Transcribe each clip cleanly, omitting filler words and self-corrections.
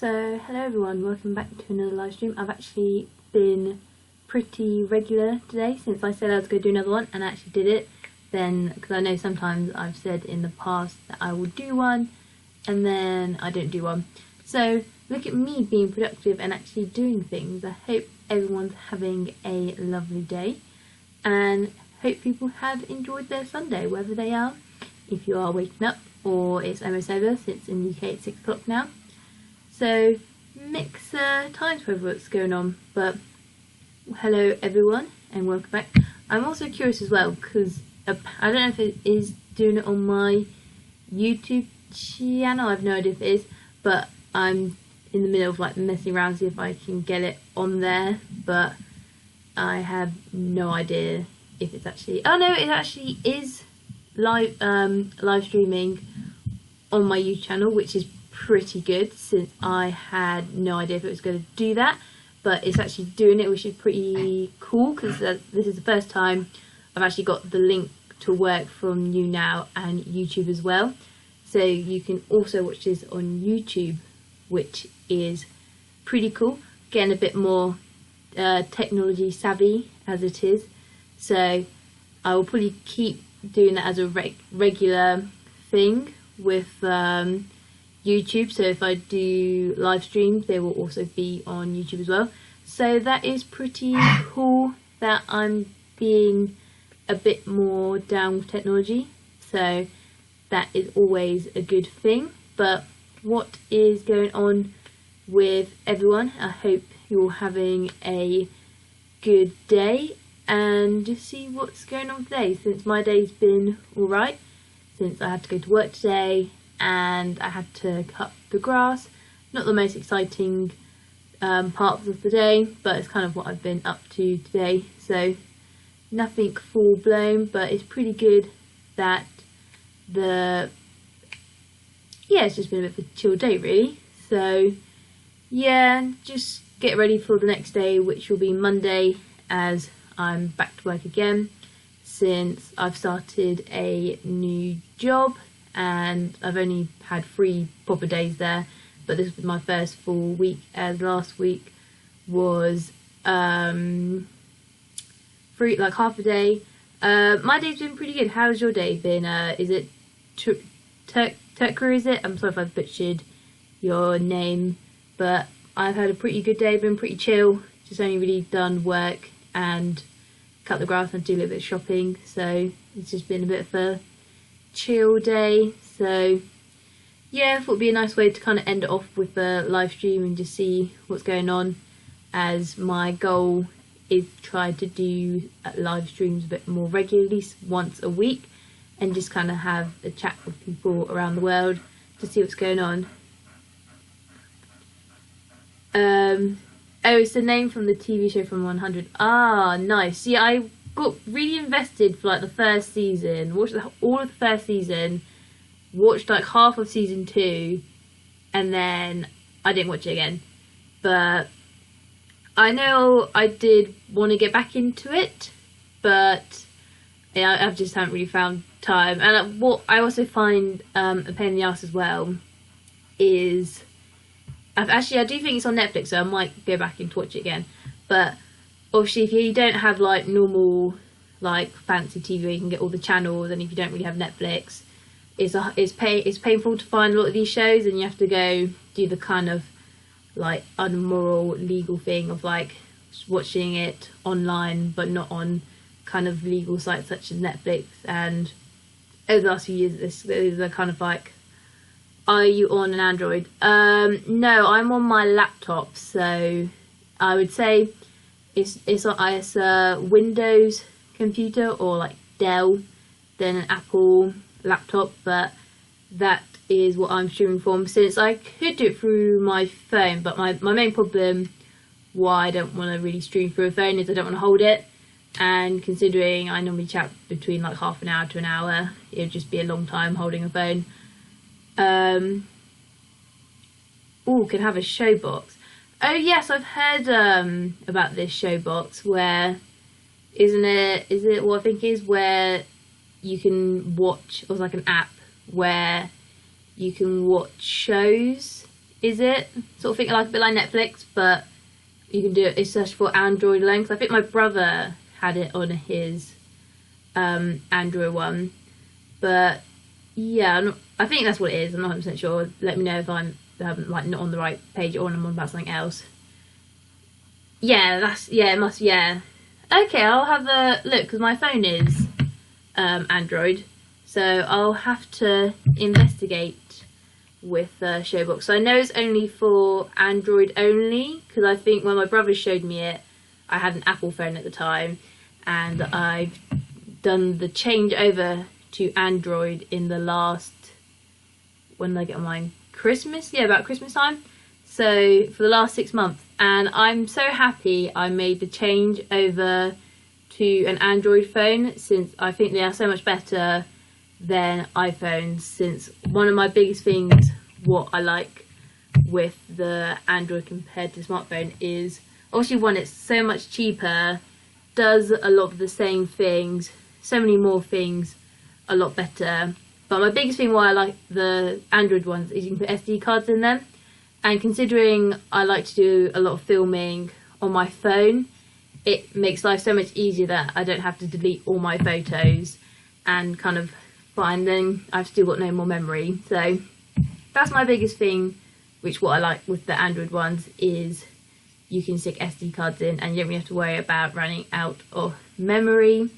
So hello everyone, welcome back to another live stream. I've actually been pretty regular today since I said I was going to do another one, and I actually did it. Then, because I know sometimes I've said in the past that I will do one and then I don't do one. So look at me being productive and actually doing things. I hope everyone's having a lovely day and hope people have enjoyed their Sunday, wherever they are. If you are waking up or it's almost over, since in the UK it's 6 o'clock now. So mixed times for what's going on, but hello everyone and welcome back. I'm also curious as well because I don't know if it is doing it on my YouTube channel. I have no idea if it is, but I'm in the middle of like messing around to see if I can get it on there, but I have no idea if it's actually, oh no, it actually is live streaming on my YouTube channel, which is pretty good since I had no idea if it was going to do that, but it's actually doing it, which is pretty cool because this is the first time I've actually got the link to work from You Now and YouTube as well, so you can also watch this on YouTube, which is pretty cool, getting a bit more technology savvy as it is. So I will probably keep doing that as a regular thing with YouTube, so if I do live streams they will also be on YouTube as well. So that is pretty cool that I'm being a bit more down with technology, so that is always a good thing. But what is going on with everyone? I hope you're having a good day, and just see what's going on today, since my day's been alright, since I had to go to work today and I had to cut the grass. Not the most exciting parts of the day, but it's kind of what I've been up to today, so nothing full blown, but it's pretty good that it's just been a bit of a chill day really. So yeah, just get ready for the next day, which will be Monday, as I'm back to work again since I've started a new job and I've only had 3 proper days there, but this was my first full week, as last week was like half a day. My day's been pretty good. How's your day been? Is it Turker, is it? I'm sorry if I've butchered your name, but I've had a pretty good day, been pretty chill, just only really done work and cut the grass and do a little bit of shopping, so it's just been a bit of a chill day. So yeah, I thought it'd be a nice way to kind of end it off with a live stream and just see what's going on, as my goal is to try to do live streams a bit more regularly, once a week, and just kind of have a chat with people around the world to see what's going on. Oh, it's the name from the TV show from 100. Ah, nice. Yeah, I got really invested for like the first season, watched all of the first season, watched like half of season 2, and then I didn't watch it again. But I know I did want to get back into it, but yeah, I just haven't really found time. And what I also find a pain in the ass as well is, I do think it's on Netflix, so I might go back and watch it again. But obviously, if you don't have like normal, like fancy TV, you can get all the channels, and if you don't really have Netflix, it's painful to find a lot of these shows, and you have to go do the kind of like unmoral legal thing of like watching it online, but not on kind of legal sites such as Netflix. And over the last few years, they're kind of like, are you on an Android? No, I'm on my laptop, so I would say it's a Windows computer or like Dell, then an Apple laptop, but that is what I'm streaming from, since I could do it through my phone, but my main problem why I don't want to really stream through a phone is I don't want to hold it, and considering I normally chat between like half an hour to an hour, it would just be a long time holding a phone. Can have a show box. Oh yes, I've heard about this show box, where is it what I think is where you can watch, or like an app where you can watch shows is it? Sort of think like a bit like Netflix, but you can do it. It's just for Android alone. Cause I think my brother had it on his Android one, but yeah, I think that's what it is. I'm not 100% sure. Let me know if I'm like not on the right page or I'm on about something else. Yeah, it must. Yeah. Okay, I'll have a look because my phone is Android, so I'll have to investigate with Showbox. So I know it's only for Android only, because I think when my brother showed me it, I had an Apple phone at the time, and I've done the change over to Android in the last, when did I get mine? Christmas? Yeah, about Christmas time. So for the last 6 months, and I'm so happy I made the change over to an Android phone, since I think they are so much better than iPhones. Since one of my biggest things what I like with the Android compared to smartphone is obviously one, it's so much cheaper, does a lot of the same things, so many more things a lot better. But my biggest thing why I like the Android ones is you can put SD cards in them. And considering I like to do a lot of filming on my phone, it makes life so much easier that I don't have to delete all my photos and kind of find them. I've still got no more memory. So that's my biggest thing, which what I like with the Android ones is you can stick SD cards in and you don't really have to worry about running out of memory.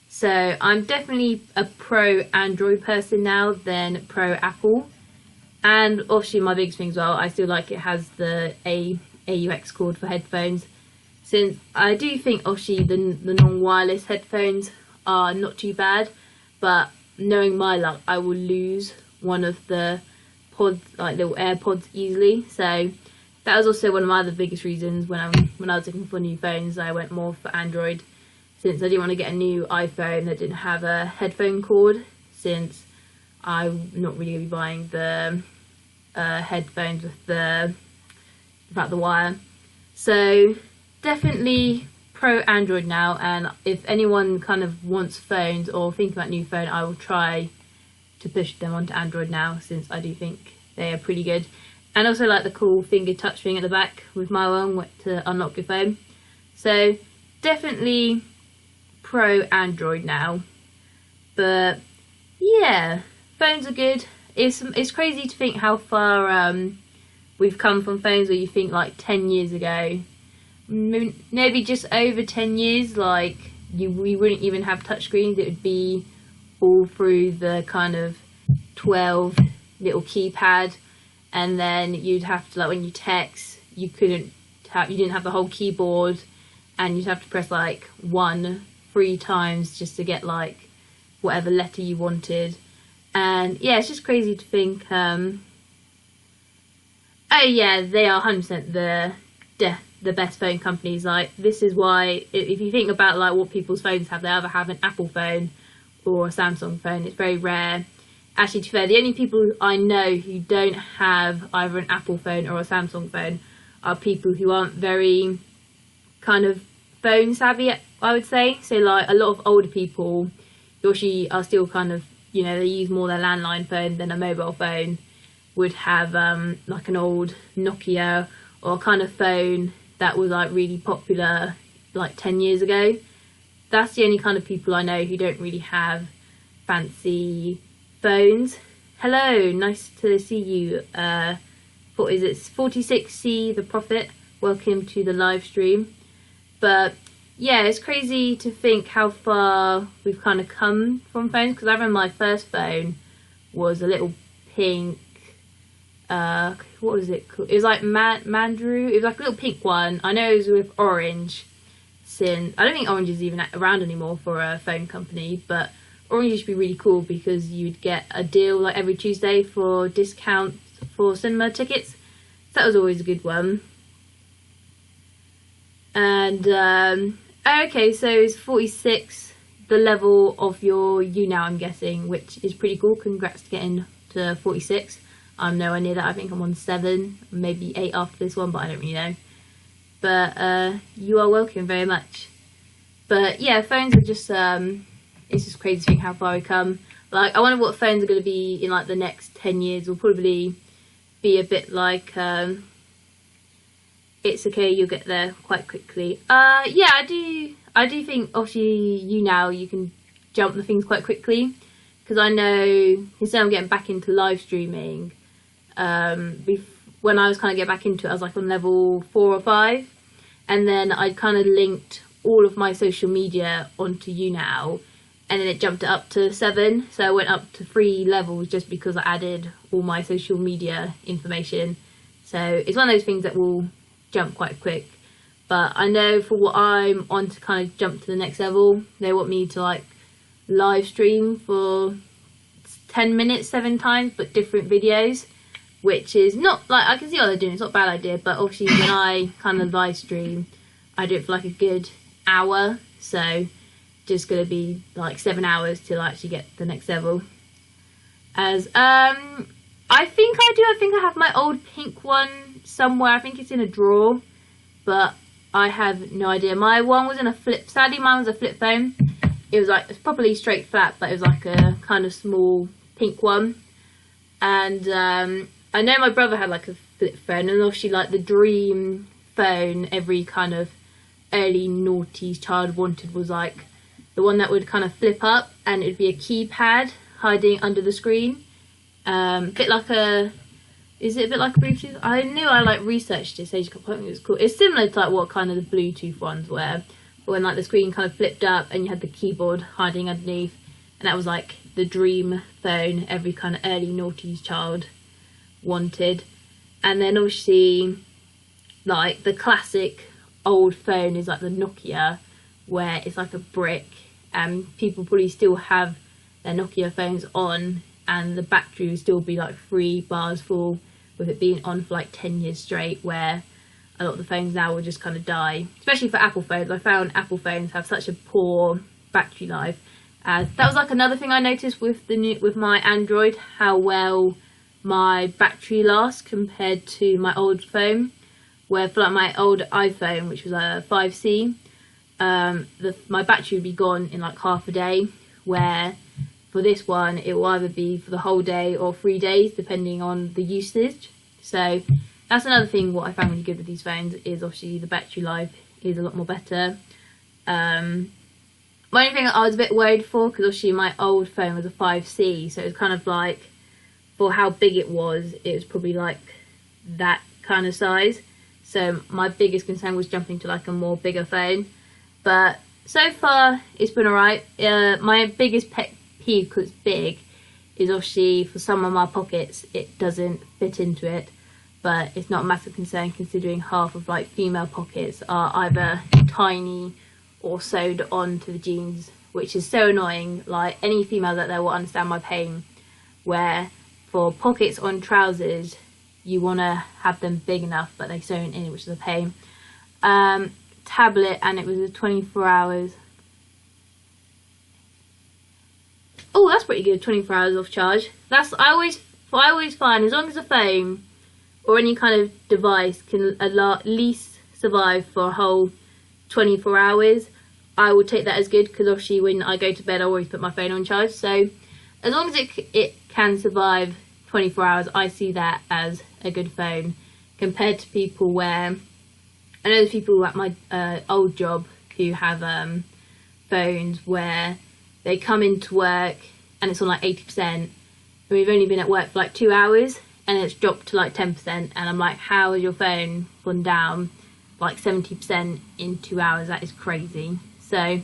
So I'm definitely a pro Android person now than pro Apple. And obviously my biggest thing as well, I still like it has the AUX cord for headphones, since I do think obviously the non-wireless headphones are not too bad, but knowing my luck I will lose one of the pods, like little AirPods, easily. So that was also one of my other biggest reasons when I was looking for new phones, I went more for Android, since I didn't want to get a new iPhone that didn't have a headphone cord, since I'm not really going to be buying the headphones with without the wire. So definitely pro Android now, and if anyone kind of wants phones or thinking about new phone, I will try to push them onto Android now, since I do think they are pretty good. And also like the cool finger touch thing at the back with my one to unlock your phone. So definitely pro Android now. But yeah, phones are good. It's crazy to think how far we've come from phones, where you think like 10 years ago, maybe just over 10 years, like we wouldn't even have touchscreens. It would be all through the kind of 12 little keypad, and then you'd have to, like when you text, you didn't have the whole keyboard, and you'd have to press like 3 times just to get like whatever letter you wanted. And yeah, it's just crazy to think oh yeah, they are 100% the best phone companies. Like, this is why, if you think about like what people's phones have, they either have an Apple phone or a Samsung phone. It's very rare. Actually, to be fair, the only people I know who don't have either an Apple phone or a Samsung phone are people who aren't very kind of phone savvy, I would say. So like a lot of older people who actually are still kind of, you know, they use more their landline phone than a mobile phone, would have like an old Nokia or a kind of phone that was like really popular like 10 years ago. That's the only kind of people I know who don't really have fancy phones. Hello, nice to see you. What is it? 46C the Prophet. Welcome to the live stream. But yeah, it's crazy to think how far we've kind of come from phones, because I remember my first phone was a little pink, what was it called? It was like Mandrew. It was like a little pink one. I know it was with Orange, since I don't think Orange is even around anymore for a phone company, but Orange used to be really cool because you'd get a deal like every Tuesday for discounts for cinema tickets. So that was always a good one. And okay, so it's 46, the level of your U now, I'm guessing, which is pretty cool. Congrats to getting to 46. I'm nowhere near that. I think I'm on 7, maybe 8 after this one, but I don't really know. But you are welcome very much. But yeah, phones are just it's just crazy to think how far we come. Like, I wonder what phones are going to be in like the next 10 years. Will probably be a bit like it's okay, you'll get there quite quickly. Yeah, I do think obviously you can jump the things quite quickly, because I know instead of getting back into live streaming, when I was kind of getting back into it, I was like on level 4 or 5, and then I kind of linked all of my social media onto YouNow, and then it jumped it up to 7, so I went up to 3 levels just because I added all my social media information. So it's one of those things that will jump quite quick, but I know for what I'm on to kind of jump to the next level, they want me to like live stream for 10 minutes 7 times, but different videos, which is not like, I can see what they're doing, it's not a bad idea, but obviously when I kind of live stream, I do it for like a good hour, so just gonna be like 7 hours till I actually get the next level. As I think I have my old pink one somewhere. I think it's in a drawer, but I have no idea. My one was in a flip, sadly mine was a flip phone. It was like, it's probably straight flat, but it was like a kind of small pink one. And I know my brother had like a flip phone, and obviously like the dream phone every kind of early naughty child wanted was like the one that would kind of flip up and it'd be a keypad hiding under the screen. Bit like a, is it a bit like a Bluetooth? I knew I like researched it, so I think it was cool. It's similar to like what kind of the Bluetooth ones were, when like the screen kind of flipped up and you had the keyboard hiding underneath, and that was like the dream phone every kind of early naughty child wanted. And then obviously like the classic old phone is like the Nokia, where it's like a brick, and people probably still have their Nokia phones on and the battery will still be like 3 bars full with it being on for like 10 years straight, where a lot of the phones now will just kind of die, especially for Apple phones. I found Apple phones have such a poor battery life. That was like another thing I noticed with with my Android, how well my battery lasts compared to my old phone, where for like my old iPhone, which was a 5C, my battery would be gone in like half a day, where for this one it will either be for the whole day or 3 days depending on the usage. So that's another thing what I found really good with these phones, is obviously the battery life is a lot more better. My only thing I was a bit worried for, because obviously my old phone was a 5C, so it was kind of like, for how big it was probably like that kind of size. So my biggest concern was jumping to like a more bigger phone. But so far it's been alright. My biggest pet peeve, because it's big, is obviously for some of my pockets it doesn't fit into it. But it's not a massive concern, considering half of like female pockets are either tiny or sewed onto the jeans, which is so annoying. Like any female out there will understand my pain, where for pockets on trousers you want to have them big enough but they sewn in, which is a pain. Tablet, and it was a 24 hours. Oh, that's pretty good, 24 hours off charge. That's I always find, as long as a phone or any kind of device can at least survive for a whole 24 hours, I will take that as good, because obviously when I go to bed I always put my phone on charge. So as long as it can survive 24 hours, I see that as a good phone, compared to people where, I know there's people at my old job who have phones where they come into work and it's on like 80%, and we've only been at work for like 2 hours and it's dropped to like 10%, and I'm like, how has your phone gone down like 70% in 2 hours? That is crazy. So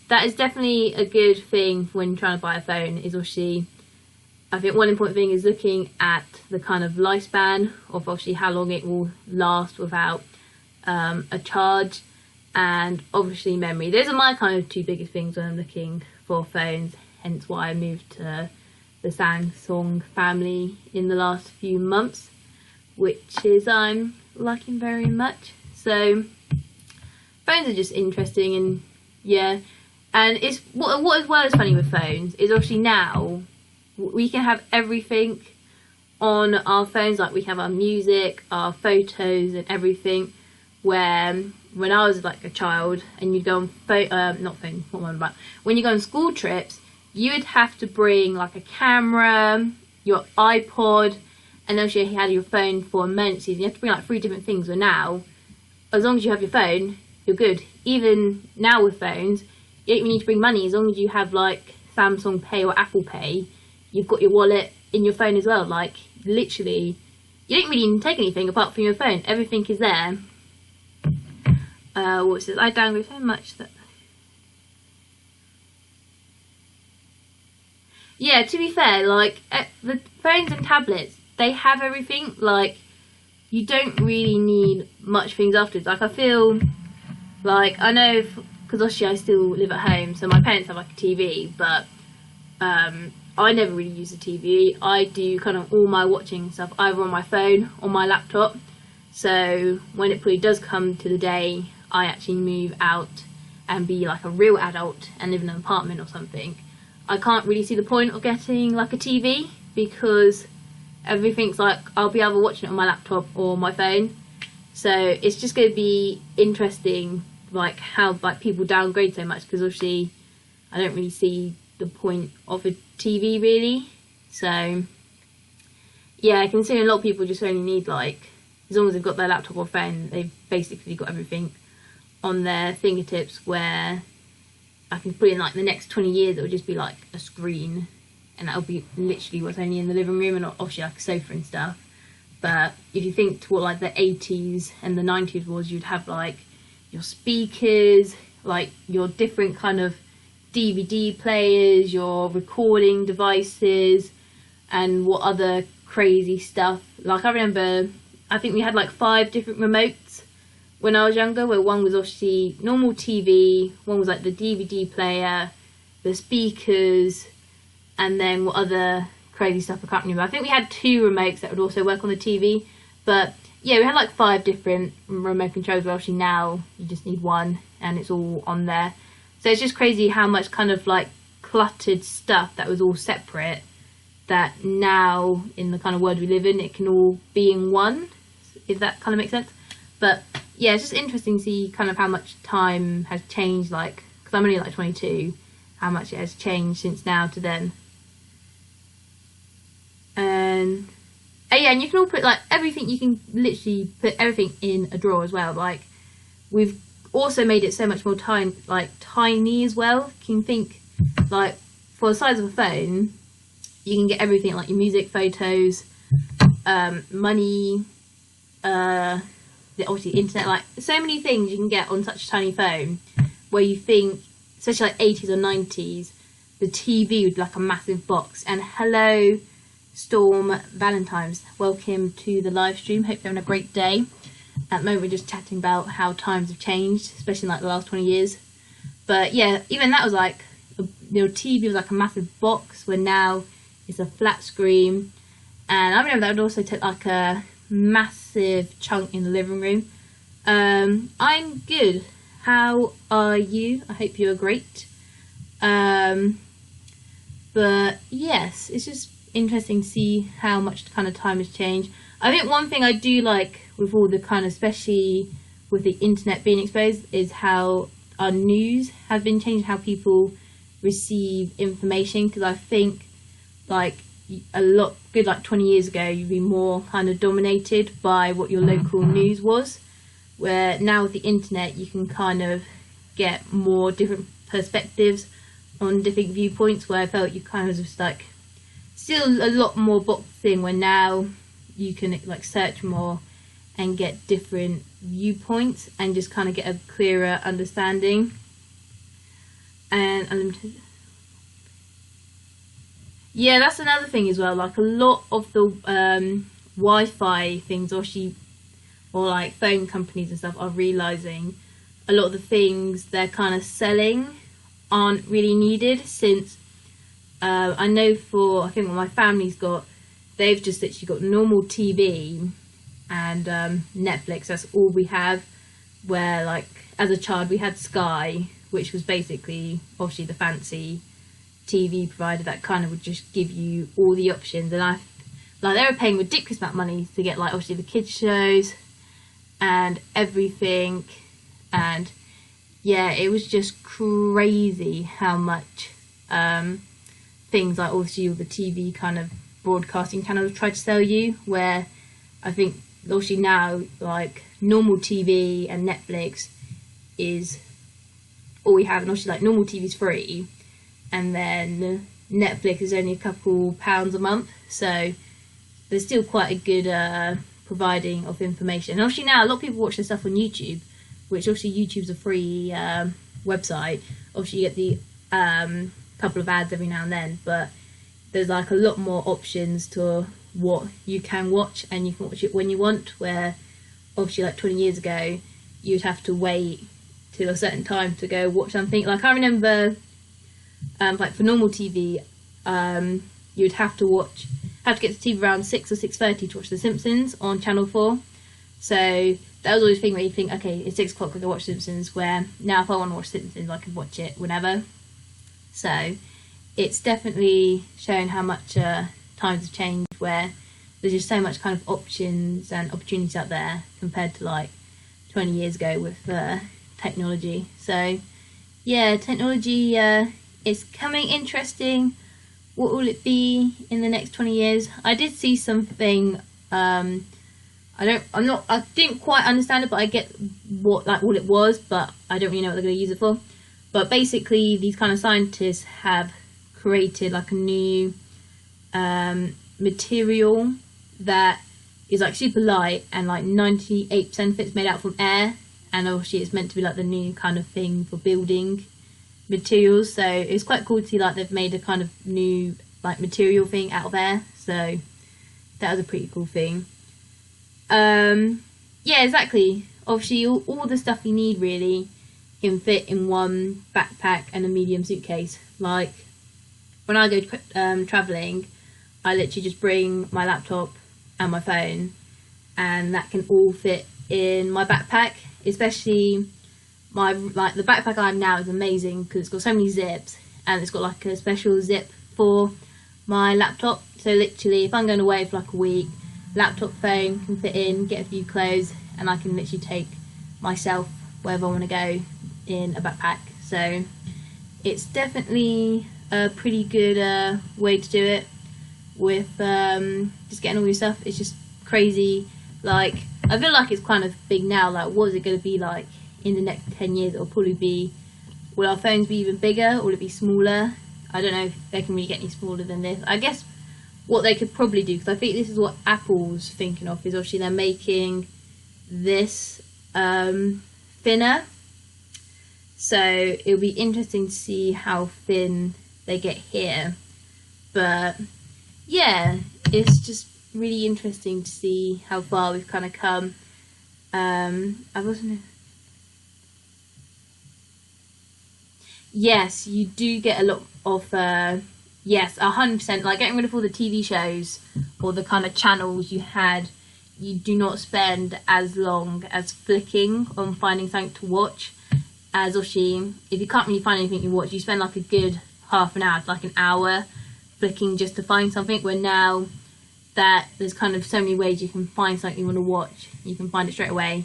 that is definitely a good thing when trying to buy a phone, is obviously, I think one important thing is looking at the kind of lifespan of obviously how long it will last without a charge, and obviously memory. Those are my kind of 2 biggest things when I'm looking for phones, hence why I moved to the Samsung family in the last few months, which is I'm liking very much. So phones are just interesting, and yeah, and it's what as well is funny with phones is obviously now we can have everything on our phones, like we have our music, our photos and everything, where when I was like a child and you'd go on when you go on school trips, you would have to bring like a camera, your iPod, and also you had your phone for emergencies. You have to bring like 3 different things. Where now, as long as you have your phone, you're good. Even now with phones, you don't even need to bring money. As long as you have like Samsung Pay or Apple Pay, you've got your wallet in your phone as well. Like literally, you don't really need to take anything apart from your phone. Everything is there. What says? I downgrade so much that. Yeah, to be fair, like the phones and tablets, they have everything. Like you don't really need much things afterwards. Like I feel like, I know because obviously I still live at home, so my parents have like a TV, but I never really use the TV. I do kind of all my watching stuff either on my phone or my laptop. So when it probably does come to the day I actually move out and be like a real adult and live in an apartment or something, I can't really see the point of getting like a TV, because everything's like, I'll be either watching it on my laptop or my phone. So it's just going to be interesting like how like people downgrade so much, because obviously I don't really see the point of a TV really. So yeah, considering a lot of people just only need like, as long as they've got their laptop or phone, they've basically got everything on their fingertips, where I can put in like the next 20 years it will just be like a screen, and that'll be literally what's only in the living room, and obviously like a sofa and stuff. But if you think to what like the 80s and the 90s was, you'd have like your speakers, like your different kind of DVD players, your recording devices, and what other crazy stuff. Like I remember, I think we had like 5 different remotes when I was younger, where one was obviously normal TV, one was like the DVD player, the speakers, and then what other crazy stuff I can't remember. I think we had 2 remotes that would also work on the TV. But yeah, we had like 5 different remote controls, where obviously now you just need one and it's all on there. So it's just crazy how much kind of like cluttered stuff that was all separate, that now in the kind of world we live in, it can all be in one, if that kind of makes sense. But yeah, it's just interesting to see kind of how much time has changed, like, because I'm only like 22, how much it has changed since now to then. And yeah, and you can all put like everything, you can literally put everything in a drawer as well. Like we've also made it so much more tiny as well. You can think like for the size of a phone, you can get everything like your music, photos, money, obviously internet, like so many things you can get on such a tiny phone, where you think, especially like 80s or 90s, the TV would be like a massive box. And hello Storm Valentine's, welcome to the live stream, hope you're having a great day. At the moment we're just chatting about how times have changed, especially in like the last 20 years. But yeah, even that was like, the TV was like a massive box, where now it's a flat screen. And I remember that would also take like a massive chunk in the living room. I'm good. How are you? I hope you're great. But yes, it's just interesting to see how much kind of time has changed. I think one thing I do like with all the kind of, especially with the internet being exposed, is how our news has been changed, how people receive information. Because I think like a lot good like 20 years ago, you'd be more kind of dominated by what your local news was, where now with the internet you can kind of get more different perspectives on different viewpoints, where I felt you kind of just like still a lot more boxing, where now you can like search more and get different viewpoints and just kind of get a clearer understanding. And unlimited. Yeah, that's another thing as well. Like a lot of the Wi-Fi things, or like phone companies and stuff, are realizing a lot of the things they're kind of selling aren't really needed. Since I know for, I think what my family's got, they've just literally got normal TV and Netflix. That's all we have. Where like as a child we had Sky, which was basically obviously the fancy TV provider that kind of would just give you all the options. And like they were paying ridiculous amount of money to get like obviously the kids shows and everything. And yeah, it was just crazy how much things like obviously all the TV kind of broadcasting channels try to sell you, where I think obviously now like normal TV and Netflix is all we have, and obviously like normal TV is free, and then Netflix is only a couple pounds a month, so there's still quite a good providing of information. And obviously now a lot of people watch their stuff on YouTube, which obviously YouTube's a free website. Obviously you get the couple of ads every now and then, but there's like a lot more options to what you can watch, and you can watch it when you want, where obviously like 20 years ago you'd have to wait till a certain time to go watch something. Like I remember like for normal TV you'd have to get to TV around 6 or 6:30 to watch The Simpsons on Channel 4. So that was always the thing where you think, okay, it's 6 o'clock, I can watch Simpsons, where now if I want to watch Simpsons I can watch it whenever. So it's definitely shown how much times have changed, where there's just so much kind of options and opportunities out there compared to like 20 years ago with technology. So yeah, technology is coming interesting. What will it be in the next 20 years? I did see something, I didn't quite understand it, but I get what it was, but I don't really know what they're going to use it for. But basically these kind of scientists have created like a new material that is like super light, and like 98% of it's made out from air, and obviously it's meant to be like the new kind of thing for building materials. So it's quite cool to see like they've made a kind of new like material thing out of air, so that was a pretty cool thing. Yeah, exactly. Obviously all the stuff you need really can fit in one backpack and a medium suitcase. Like when I go travelling, I literally just bring my laptop and my phone, and that can all fit in my backpack. Especially the backpack I have now is amazing because it's got so many zips, and it's got like a special zip for my laptop. So literally if I'm going away for like a week, laptop, phone can fit in, get a few clothes, and I can literally take myself wherever I want to go in a backpack. So it's definitely a pretty good way to do it with just getting all your stuff. It's just crazy. Like I feel like it's kind of big now. Like what is it going to be like in the next 10 years? It'll probably be, will our phones be even bigger, or will it be smaller? I don't know if they can really get any smaller than this. I guess what they could probably do, because I think this is what Apple's thinking of, is obviously they're making this thinner. So it'll be interesting to see how thin they get here. But yeah, it's just really interesting to see how far we've kind of come. Yes, you do get a lot of yes, 100%. Like getting rid of all the TV shows or the kind of channels you had, you do not spend as long as flicking on finding something to watch. As obviously, if you can't really find anything you watch, you spend like a good half an hour to like an hour flicking just to find something. Where now that there's kind of so many ways you can find something you want to watch, you can find it straight away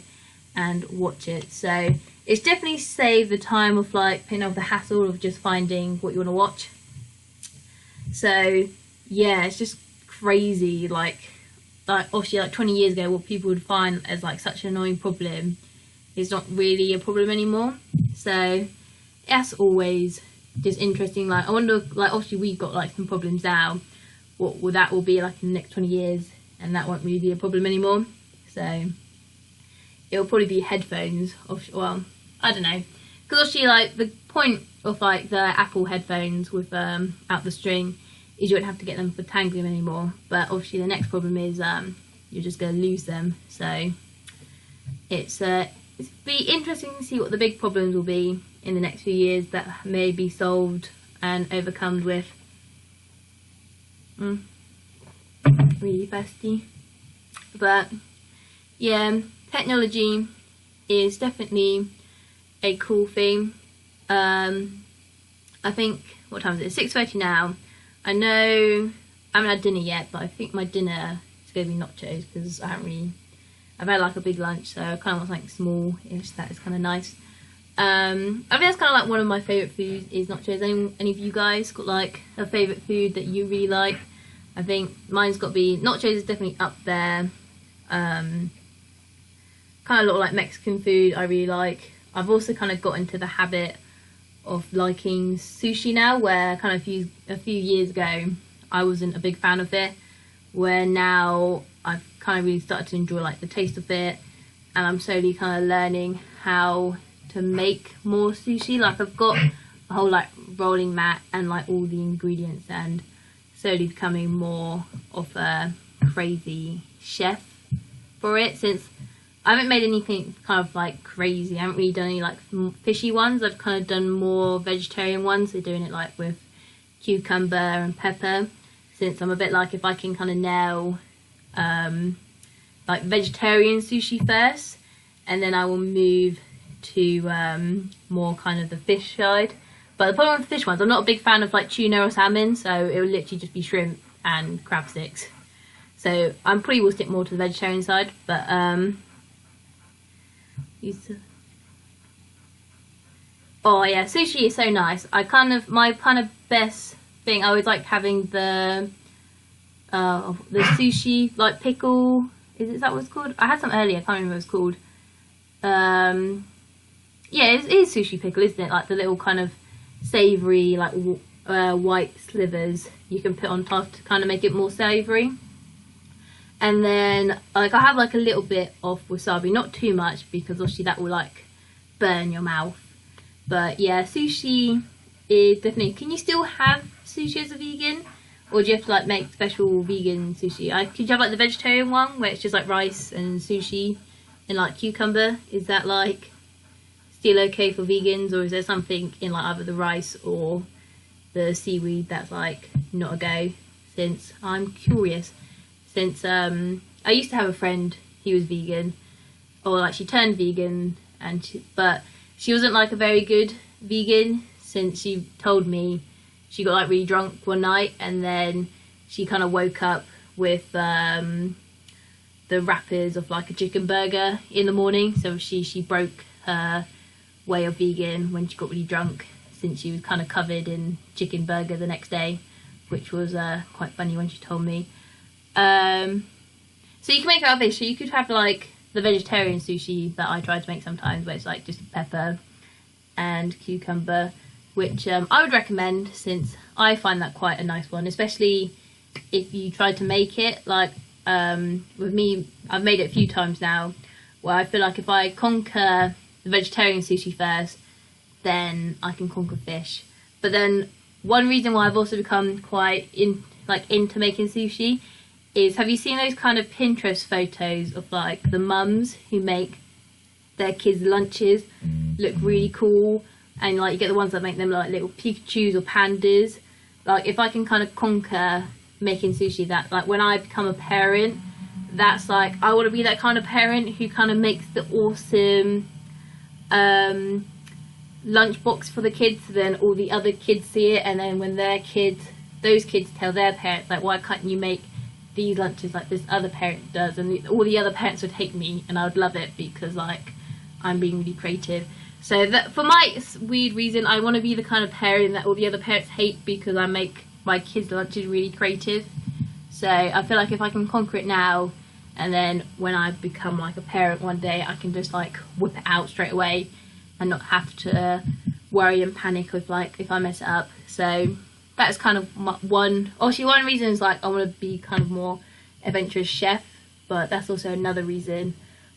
and watch it. So it's definitely saved the time of like putting up the hassle of just finding what you want to watch. So yeah, it's just crazy. Like obviously like 20 years ago, what people would find as like such an annoying problem is not really a problem anymore. So that's always just interesting. Like I wonder, like obviously we've got like some problems now, what will that will be like in the next 20 years, and that won't really be a problem anymore. So it'll probably be headphones, well, I don't know, because obviously like the point of like the Apple headphones with out the string is you won't have to get them for tangling anymore. But obviously the next problem is you're just going to lose them. So it's be interesting to see what the big problems will be in the next few years that may be solved and overcome with. Really thirsty. But yeah, technology is definitely a cool thing. I think, what time is it? 6:30 now. I know I haven't had dinner yet, but I think my dinner is going to be nachos because I've had like a big lunch, so I kind of want something small-ish that is kind of nice. I think that's kind of like one of my favourite foods is nachos. Any of you guys got like a favourite food that you really like? I think mine's got to be, nachos is definitely up there. Kind of a lot of like Mexican food I really like. I've also kind of got into the habit of liking sushi now, where kind of a few years ago I wasn't a big fan of it, where now I've kind of really started to enjoy like the taste of it, and I'm slowly kind of learning how to make more sushi. Like I've got a whole like rolling mat and like all the ingredients, and slowly becoming more of a crazy chef for it, since I haven't made anything kind of like crazy. I haven't really done any like fishy ones. I've kind of done more vegetarian ones, so doing it like with cucumber and pepper, since I'm a bit like, if I can kind of nail like vegetarian sushi first, and then I will move to more kind of the fish side. But the problem with the fish ones, I'm not a big fan of like tuna or salmon, so it will literally just be shrimp and crab sticks. So I probably will stick more to the vegetarian side, but oh yeah, sushi is so nice. My kind of best thing, I always like having the sushi like pickle. Is that what it's called? I had some earlier, I can't remember what it's called. Yeah, it is sushi pickle, isn't it? Like the little kind of savoury like white slivers you can put on top to kind of make it more savoury. And then like I have like a little bit of wasabi, not too much because obviously that will like burn your mouth. But yeah, sushi is definitely, can you still have sushi as a vegan, or do you have to like make special vegan sushi? Could you have like the vegetarian one where it's just like rice and sushi and like cucumber? Is that like still okay for vegans, or is there something in like either the rice or the seaweed that's like not a go? Since I'm curious, since I used to have a friend, he was vegan, or like she turned vegan, and but she wasn't like a very good vegan, since she told me she got like really drunk one night and then she kind of woke up with the wrappers of like a chicken burger in the morning. So she broke her way of vegan when she got really drunk, since she was kind of covered in chicken burger the next day, which was quite funny when she told me. So you can make it out of fish. So you could have like the vegetarian sushi that I try to make sometimes, where it's like just pepper and cucumber, which I would recommend, since I find that quite a nice one, especially if you try to make it like with me. I've made it a few times now, where I feel like if I conquer the vegetarian sushi first, then I can conquer fish. But then one reason why I've also become quite into making sushi is, have you seen those kind of Pinterest photos of like the mums who make their kids' lunches look really cool, and like you get the ones that make them like little Pikachus or pandas? Like if I can kind of conquer making sushi, that like when I become a parent, that's like, I want to be that kind of parent who kind of makes the awesome lunchbox for the kids, so then all the other kids see it, and then when those kids tell their parents like, why can't you make these lunches like this other parent does, and all the other parents would hate me and I would love it because like I'm being really creative. So that, for my weird reason, I want to be the kind of parent that all the other parents hate because I make my kids' lunches really creative. So I feel like if I can conquer it now, and then when I become like a parent one day, I can just like whip it out straight away and not have to worry and panic with like if I mess it up. So that's kind of one reason is like I want to be kind of more adventurous chef, but that's also another reason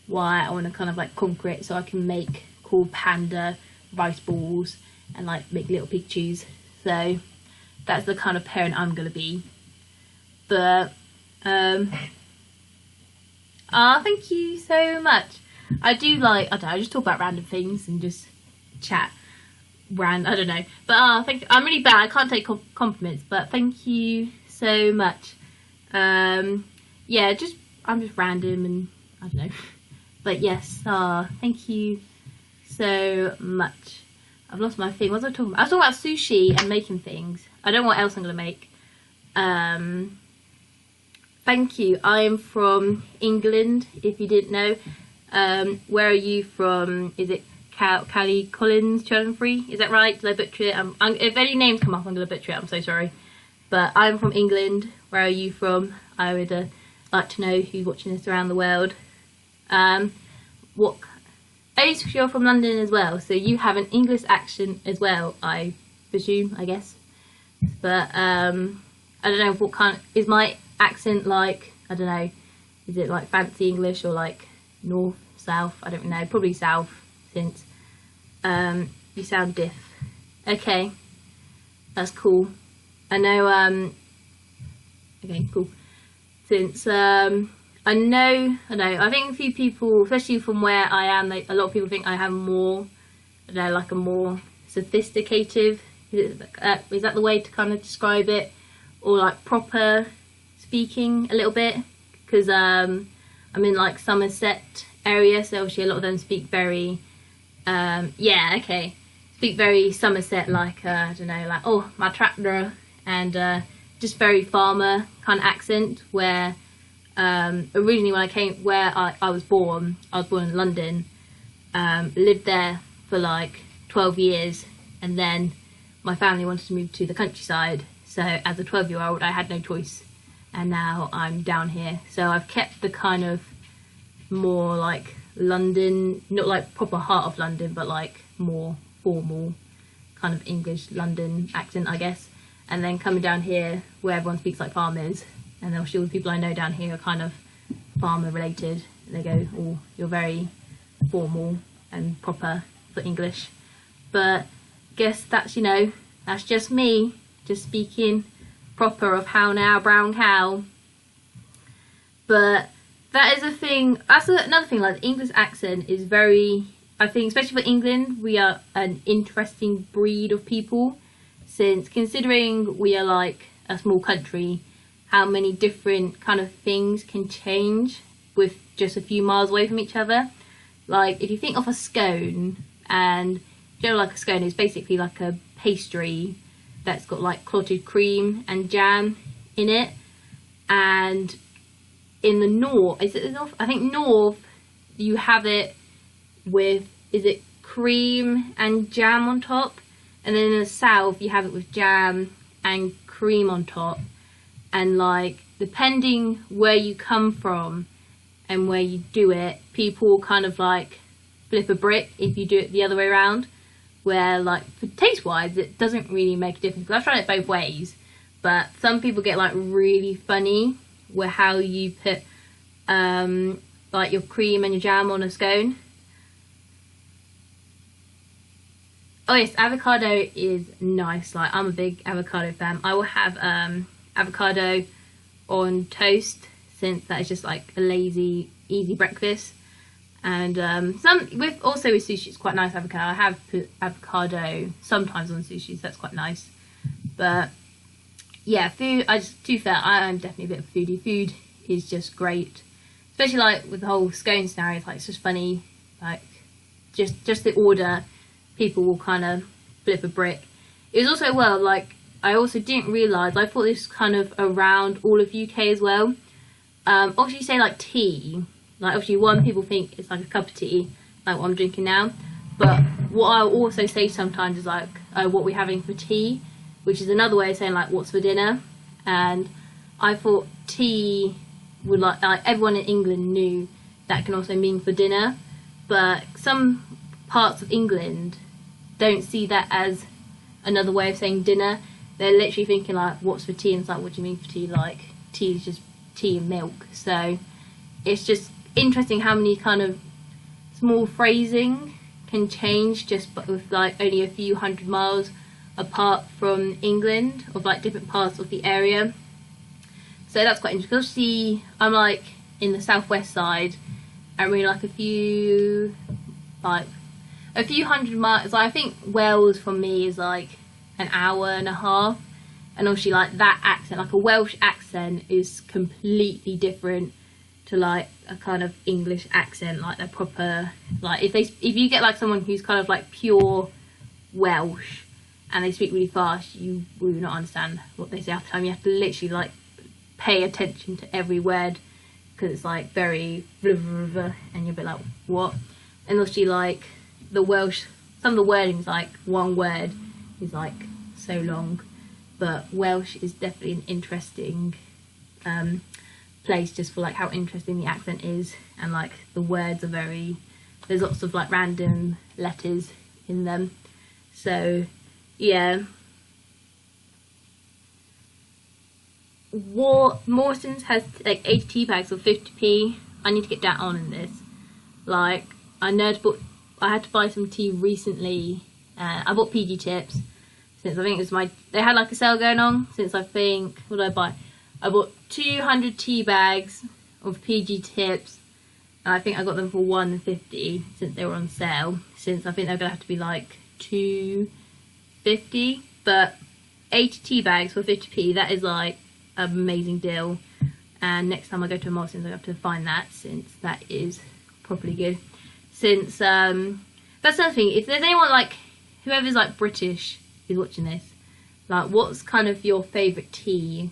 why I want to kind of like conquer it, so I can make cool panda rice balls and like make little Pikachus. So that's the kind of parent I'm gonna be. But thank you so much. I do like, I don't know, I just talk about random things and just chat. I don't know. But thank you. I'm really bad. I can't take compliments, but thank you so much. Yeah, I'm just random and I don't know. But yes, thank you so much. I've lost my thing. What was I talking about? I was talking about sushi and making things. I don't know what else I'm gonna make. Thank you. I'm from England, if you didn't know. Where are you from? Is it Callie Collins Children Free? Is that right? Did I butcher it? If any names come up, I'm going to butcher it. I'm so sorry. But I'm from England. Where are you from? I would like to know who's watching this around the world. What? Oh, so you're from London as well, so you have an English accent as well, I presume, I guess. But I don't know, what kind of, is my accent like, I don't know, is it like fancy English or like north, south? I don't know, probably south, since you sound diff. Okay, that's cool. I know, okay, cool. Since I think a few people, especially from where I am, a lot of people think I have more, I don't know, like a more sophisticated, is that the way to kind of describe it, or like proper speaking a little bit, because I'm in like Somerset area, so obviously a lot of them speak very, speak very Somerset, like, I don't know, like, oh, my tractor, and just very farmer kind of accent, where originally when I came, where I was born in London, lived there for like 12 years, and then my family wanted to move to the countryside, so as a 12-year-old I had no choice, and now I'm down here. So I've kept the kind of more like London, not like proper heart of London, but like more formal kind of English London accent, I guess. And then coming down here where everyone speaks like farmers, and then all the people I know down here are kind of farmer related, and they go, oh, you're very formal and proper for English. But guess that's, you know, that's just me, just speaking proper of how now, brown cow. But that is a thing, that's another thing, like the English accent is very, I think, especially for England, we are an interesting breed of people, since considering we are like a small country, how many different kind of things can change with just a few miles away from each other. Like if you think of a scone, and you know, like a scone is basically like a pastry that's got like clotted cream and jam in it, and in the north, is it the north? I think north you have it with, is it cream and jam on top, and then in the south you have it with jam and cream on top. And like depending where you come from and where you do it, people kind of like flip a brick if you do it the other way around, where like for taste wise it doesn't really make a difference. I've tried it both ways, but some people get like really funny where how you put like your cream and your jam on a scone. Oh yes, avocado is nice. Like I'm a big avocado fan. I will have avocado on toast, since that is just like a lazy, easy breakfast. And with sushi, it's quite nice avocado. I have put avocado sometimes on sushi, so that's quite nice. But yeah, food. To be fair, I am definitely a bit of a foodie. Food is just great, especially like with the whole scone scenario. It's like it's just funny, like just the order. People will kind of flip a brick. It was also, well, like I also didn't realise, I thought this was kind of around all of UK as well. Obviously you say like tea, like obviously one, people think it's like a cup of tea, like what I'm drinking now. But what I'll also say sometimes is like, what we're having for tea, which is another way of saying like what's for dinner. And I thought tea would like everyone in England knew that can also mean for dinner. But some parts of England don't see that as another way of saying dinner. They're literally thinking like, what's for tea? And it's like, what do you mean for tea? Like tea is just tea and milk. So it's just interesting how many kind of small phrasing can change just with like only a few 100 miles apart from England, of like different parts of the area. So that's quite interesting. Obviously I'm like in the southwest side, and we're like a few 100 miles. I think Wales from me is like an hour and a half, and obviously like that accent, like a Welsh accent, is completely different to like a kind of English accent, like they're proper, like if you get like someone who's kind of like pure Welsh and they speak really fast, you will not understand what they say half the time. You have to literally like pay attention to every word, because it's like very blah, blah, blah, and you'll be like, what? And obviously like the Welsh, some of the wording's like one word is like so long, but Welsh is definitely an interesting place just for like how interesting the accent is, and like the words are very, there's lots of like random letters in them. So yeah. Morrison's has like 80 tea bags for 50p. I need to get down on this. Like, I had to buy some tea recently. I bought PG tips since I think it was they had like a sale going on. Since I think, what did I buy? I bought 200 tea bags of PG tips, and I think I got them for £1.50 since they were on sale. Since I think they're gonna have to be like £2.50, but 80 tea bags for 50p. That is like an amazing deal. And next time I go to a Morrison's, I have to find that, since that is properly good. Since that's another thing. If there's anyone like whoever's like British is watching this, like, what's kind of your favourite tea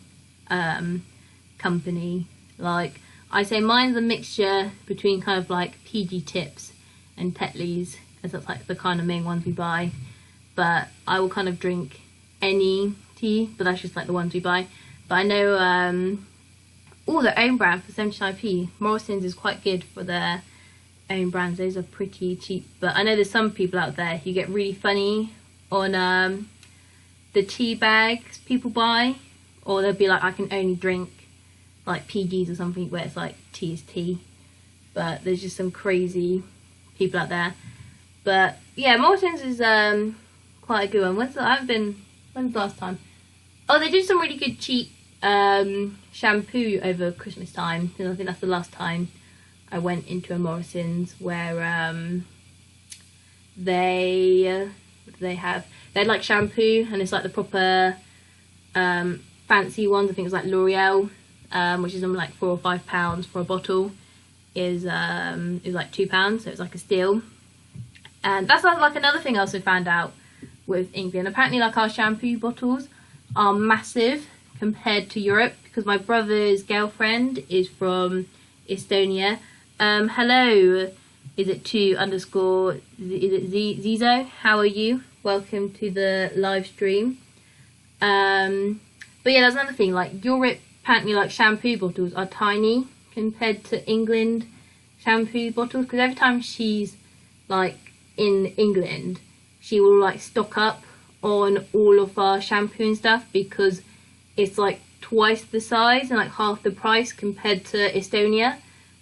company? Like, I say mine's a mixture between kind of like PG Tips and Tetley's, as that's like the kind of main ones we buy. But I will kind of drink any tea, but that's just like the ones we buy. But I know their own brand for 79p. Morrison's is quite good for their own brands. Those are pretty cheap. But I know there's some people out there who get really funny on the tea bags people buy, or they'll be like, I can only drink like PGs or something, where it's like tea is tea. But there's just some crazy people out there. But yeah, Morrison's is quite a good one. When's the last time? Oh, they did some really good cheap shampoo over Christmas time. And I think that's the last time I went into a Morrison's, where they had like shampoo, and it's like the proper fancy ones. I think it was like L'Oreal, which is like £4 or £5 for a bottle, is like £2, so it's like a steal. And that's like another thing I also found out with England. Apparently, like, our shampoo bottles are massive compared to Europe, because my brother's girlfriend is from Estonia. Hello, is it Zizo? How are you? Welcome to the live stream. But yeah, that's another thing. Like, Europe, apparently, like, shampoo bottles are tiny compared to England shampoo bottles. Because every time she's like in England, she will like stock up on all of our shampoo and stuff, because it's like twice the size and like half the price compared to Estonia,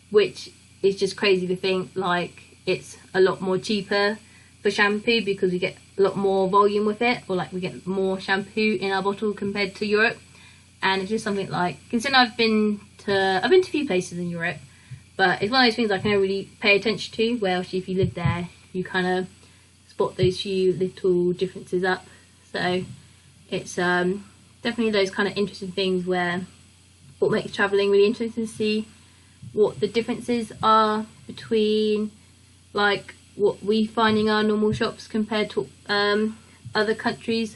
which is just crazy to think like it's a lot more cheaper for shampoo, because we get a lot more volume with it, or like we get more shampoo in our bottle compared to Europe. And it's just something like, considering I've been to a few places in Europe, but it's one of those things I can never really pay attention to, where actually if you live there you kind of spot those few little differences up. So it's definitely those kind of interesting things where what makes travelling really interesting, to see what the differences are between like what we find in our normal shops compared to other countries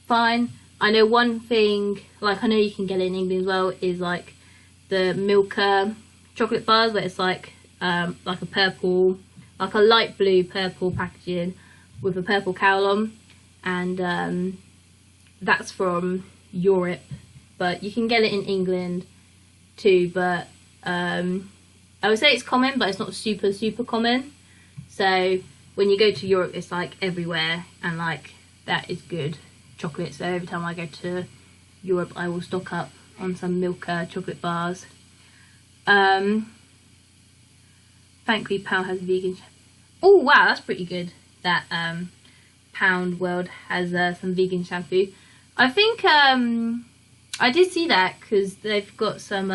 find. I know one thing, like I know you can get it in England as well, is like the Milka chocolate bars, where it's like a purple, like a light blue purple packaging with a purple cowl on, and that's from Europe, but you can get it in England too. But I would say it's common, but it's not super common. So when you go to Europe, it's like everywhere, and like that is good chocolate. So every time I go to Europe, I will stock up on some Milka chocolate bars. Thankfully, Pound has vegan. Oh wow, that's pretty good. That Pound World has some vegan shampoo. I think I did see that, because they've got some.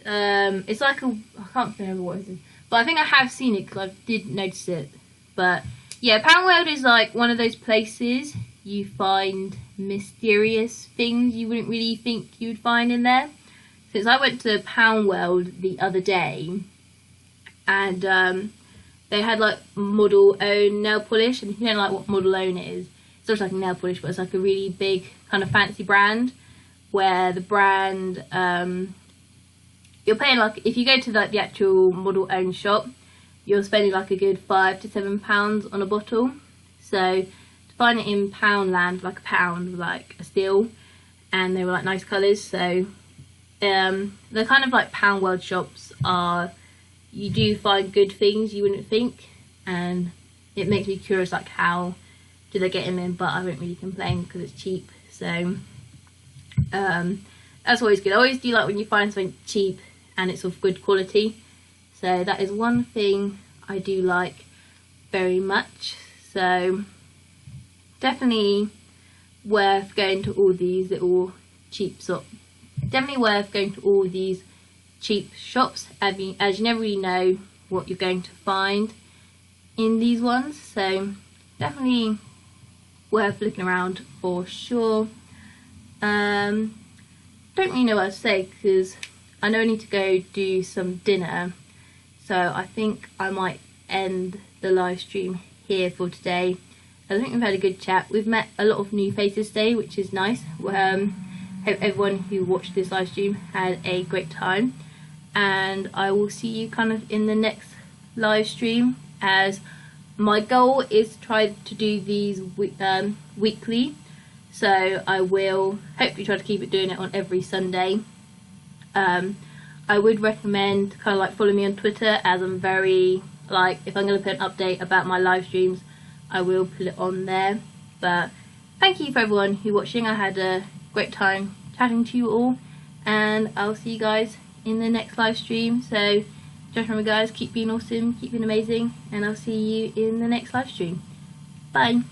It's like I can't remember what it is, but I think I have seen it, because I did notice it. But yeah, Pound World is like one of those places you find mysterious things you wouldn't really think you'd find in there. Since I went to Pound World the other day, and they had like Model Own nail polish, and if you don't like what Model Own is, it's not like a nail polish, but it's like a really big kind of fancy brand, where the brand you're paying like, if you go to like the actual Model Own shop, you're spending like a good £5 to £7 on a bottle. So to find it in Poundland, like a pound was like a steal, and they were like nice colours. So the kind of like pound world shops are, you do find good things you wouldn't think, and it makes me curious like how do they get them in, but I won't really complain because it's cheap. So that's always good. I always do like when you find something cheap and it's of good quality, so that is one thing I do like very much. So definitely worth going to all these little cheap shops. Definitely worth going to all these cheap shops, as you never really know what you're going to find in these ones. So definitely worth looking around for sure. Don't really know what to say because I know I need to go do some dinner, so I think I might end the live stream here for today. I think we've had a good chat. We've met a lot of new faces today, which is nice. Hope everyone who watched this live stream had a great time, and I will see you kind of in the next live stream, as my goal is to try to do these weekly, so I will hopefully try to keep it doing it on every Sunday. I would recommend kind of like follow me on Twitter, as I'm very like, if I'm going to put an update about my live streams, I will put it on there. But thank you for everyone who watching. I had a great time chatting to you all, and I'll see you guys in the next live stream. So just remember guys, keep being awesome, keep being amazing, and I'll see you in the next live stream. Bye.